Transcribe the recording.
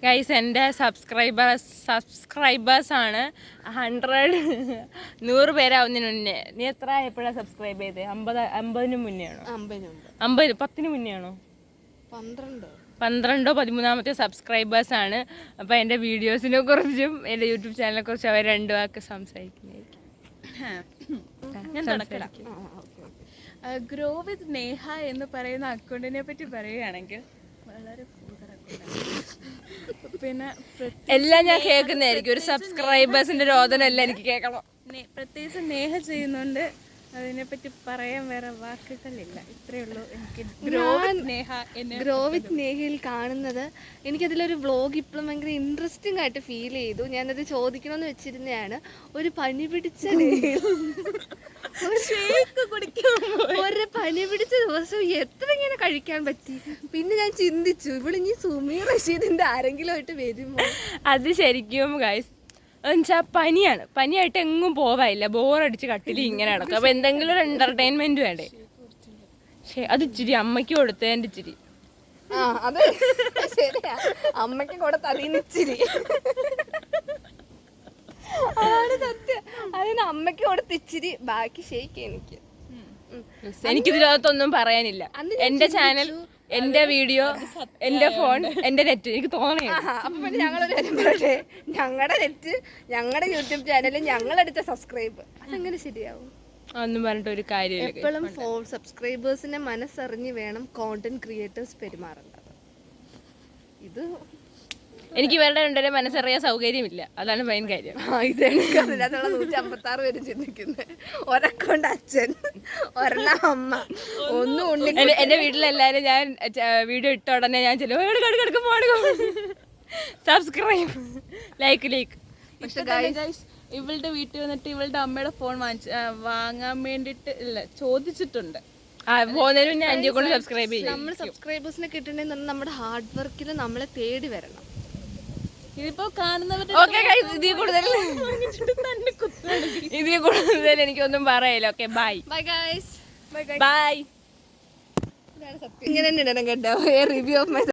Guys എൻ്റെ സബ്സ്ക്രൈബേഴ്സാണ് 100 പേരാവുന്നതിന് മുന്നേ. നീ എത്ര എപ്പോഴാണ് സബ്സ്ക്രൈബ് ചെയ്തത്? 50 മുന്നേ ആണോ? 50 10 മുന്നേ ആണോ? 12 13 സബ്സ്ക്രൈബേഴ്സാണ്. അപ്പോൾ എൻ്റെ വീഡിയോസിനെ കുറിച്ചും എൻ്റെ യൂട്യൂബ് ചാനലിനെ കുറിച്ചും അവർ 2 വാക്ക് സംസാരിക്കുന്നതായിരിക്കും. ഗ്രോ വിത്ത് നേഹ എന്ന് പറയുന്ന അക്കൗണ്ടിനെ പറ്റി പറയുകയാണെങ്കിൽ വളരെ പിന്നെ എല്ലാം ഞാൻ കേൾക്കുന്നതായിരിക്കും. ഒരു സബ്സ്ക്രൈബേഴ്സിന്റെ രോദനം എല്ലാം എനിക്ക് കേൾക്കണം. പ്രത്യേകിച്ച് നേഹ ചെയ്യുന്നുണ്ട്. അതിനെപ്പറ്റി പറയാൻ വേറെ വാക്കുകളില്ല. ഇത്രയേ ഉള്ളൂ എനിക്ക് ഗ്രോ വിത്ത് നേഹയിൽ കാണുന്നത്. എനിക്കതിലൊരു വ്ളോഗ് ഇപ്പോഴും ഭയങ്കര ഇൻട്രസ്റ്റിംഗ് ആയിട്ട് ഫീൽ ചെയ്തു. ഞാനത് ചോദിക്കണമെന്ന് വെച്ചിരുന്നതാണ്. ഒരു പനി പിടിച്ച ഒരു പനി പിടിച്ച ദിവസം എത്ര ഇങ്ങനെ കഴിക്കാൻ പറ്റി? പിന്നെ ഞാൻ ചിന്തിച്ചു, ഇവളിനി സുമി റഷീദിന്റെ ആരെങ്കിലും ആയിട്ട് വരുമോ? അത് ശരിക്കും ഗൈസ് എന്നുവെച്ചാൽ പനിയായിട്ട് എങ്ങും പോവാനില്ല. ബോറടിച്ച് കട്ടില് ഇങ്ങനെ നടക്കും. അപ്പൊ എന്തെങ്കിലും ഒരു എന്റർടൈൻമെന്റ് വേണ്ടേ? അത് ഇച്ചിരി അമ്മയ്ക്ക് കൊടുത്തതിന്റെ ഇച്ചിരി. അത് ശരിയാ, അമ്മയ്ക്ക് കൊടുത്ത അതിന് ഇച്ചിരി. അതാണ് സത്യം. അതിന് അമ്മയ്ക്ക് കൊടുത്ത് ഇച്ചിരി, ബാക്കി ഷെയ്ക്ക് എനിക്ക്. എനിക്കിതിനകത്തൊന്നും പറയാനില്ല. എന്റെ ചാനൽ, എന്റെ വീഡിയോ, എന്റെ ഫോൺ, എന്റെ നെറ്റ്. എനിക്ക് തോന്നണേ. അപ്പൊ പിന്നെ ഞങ്ങളൊരു കാര്യം പറയട്ടെ, ഞങ്ങളുടെ നെറ്റ്, ഞങ്ങളുടെ യൂട്യൂബ് ചാനലിൽ ഞങ്ങളെടുത്ത സബ്സ്ക്രൈബ്, അതെങ്ങനെ ശരിയാവും? ഒന്നും പറഞ്ഞിട്ട് ഒരു കാര്യമില്ല. എപ്പോഴും സബ്സ്ക്രൈബേഴ്സിനെ മനസ്സറിഞ്ഞ് വേണം കോണ്ടന്റ് ക്രിയേറ്റേഴ്സ് പെരുമാറേണ്ടത്. ഇത് എനിക്ക് ഇവരുടെ രണ്ടുപേരെ മനസ്സറിയാൻ സൗകര്യമില്ല. അതാണ് മെയിൻ കാര്യം. ഇത് എനിക്കറിയാത്തുള്ള 156 പേര് ചിന്തിക്കുന്നത്. ഒരക്കൗണ്ട് അച്ഛൻ, ഒരെണ്ണം അമ്മ, ഒന്നും ഉണ്ണി. എന്റെ വീട്ടിലെല്ലാരും ഞാൻ വീഡിയോ ഇട്ട ഉടനെ ഞാൻ സബ്സ്ക്രൈബ്, ലൈക്ക്. പക്ഷെ ഇവളുടെ വീട്ടിൽ വന്നിട്ട് ഇവളുടെ അമ്മയുടെ ഫോൺ വാങ്ങാൻ വേണ്ടിട്ട് ചോദിച്ചിട്ടുണ്ട്. പോകുന്നതിന് മുന്നേ 5 കൊണ്ട് സബ്സ്ക്രൈബ് ചെയ്യും. നമ്മൾ സബ്സ്ക്രൈബേഴ്സിനെ കിട്ടണമെന്ന് പറഞ്ഞാൽ നമ്മുടെ ഹാർഡ് വർക്കിൽ നമ്മളെ തേടി വരണം. ഇതിപ്പോ കാണുന്നവരുടെ ഇതിൽ കൂടുതൽ എനിക്കൊന്നും പറയില്ല. Okay, bye guys. ബൈ. ഇങ്ങനെ തന്നെ കേട്ടോ റിവ്യൂ ഓഫ് മൈ